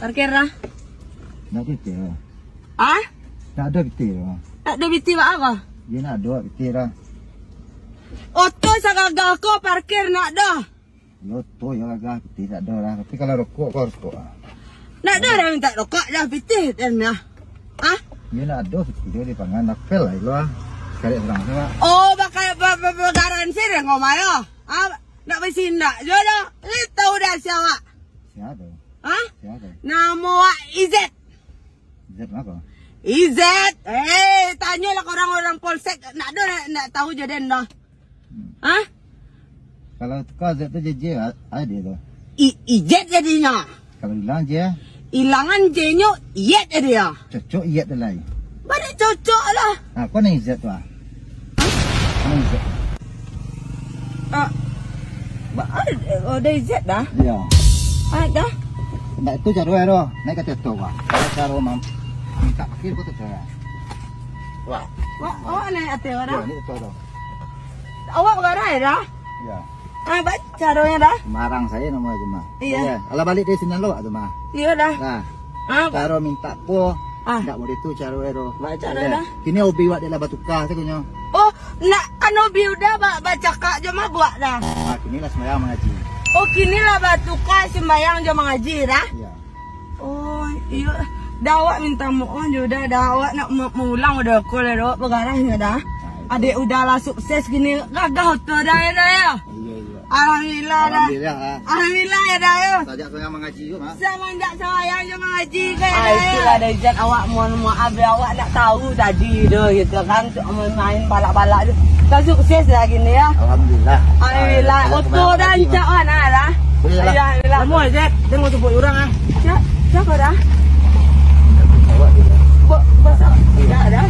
Parkir dah. Nak biti lah. Ah? Nak ada biti lah. Nak ada biti buat apa? Dia nak ada biti lah. Oto sa gagah ko parkir nak dah. Yo tu yang agak biti tak ada lah. Tapi kalau rokok kau rokok lah. Nak dah dah minta rokok dah biti dan ya. Ah? Dia nak ada biti dia di pangan nak pel lah itu lah. Sekali serang sama. Oh, bakal garansi dah ngomong. Ah? Nak bersindak je dah. Ni tahu dah siapa? Siapa? Ah? Siapa? Nama Izet. Izet apa? Izet. Tanyalah ke orang-orang polsek. Nak ada nak tahu je dan dah. Ah? Kalau kau Izet tu je ada tu. Izet jadinya. Kalau hilang je, Hilangan jenyo Izet dia. cocok Izet tu lah. Balik cocok lah. Ah, kau nak Izet tu ah? Kau Izet? Ada Izet dah. Ya. Ada. Nak tu cara tu, naik ke tetok ah. Cara minta pakir kau tu cara. Wah. Awak naik atas Ya, dah. ni tu tu. Awak begarai dah. Ya. Baca caranya dah. Marang saya nama tu mah. Iya. Kalau balik dari sini lo tu mah. Iya dah. Nah, cara minta po. Ah. Tak boleh tu cara tu. Baca dah. Kini obi wak dia lah batukar tu kunyo. Oh, nak kan obi udah baca kak je mah buat dah. Ah, kini lah sembahyang mengaji. Oh, kini lah batuka sembahyang je mengaji dah. Ya. Oh, iya. Dah awak minta mohon juga dah awak nak mengulang udah call dah begarahnya dah. Adik udahlah sukses gini gagah tu dah ya. Iya, iya. Alhamdulillah dah. Alhamdulillah. Alhamdulillah ya dah ya. Sajak sembahyang mengaji tu mah. Semenjak sayang je mengaji kayak dah. Itulah dah Izat awak mohon maaf awak nak tahu tadi dah gitu kan main balak-balak tu. Dah sukses dah gini ya. Alhamdulillah. Alhamdulillah. Oto dan cak mana dah? Alhamdulillah. Semua Izat, tengok tu buat orang ah. Siapa dah? Awak juga. Besar. Tidak dah.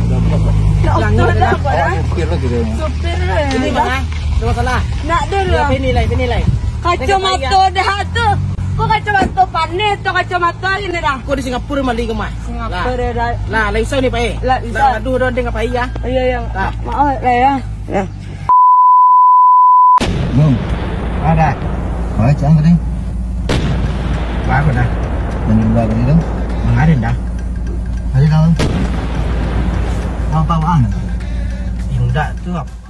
Oto dah apa dah? Pikir lagi dia. Supir dah. Ini bang, coba salah. Nak dah lah. Penilai. Kacamata dah tu. Kau kacamata panik tu kacamata ini dah. Kau di Singapura mali ke mah? Singapura dah. Lah, laisau ni pai. Lah, isau. Aduh, don dengan pai ya. Iya yang. Maaf lah ya. Ya. Bung. Ada. Kau cang tadi. Apa dah? Menjual tadi tu. Mengarin dah. Hari tahu. Apa-apaan? Indah tu apa?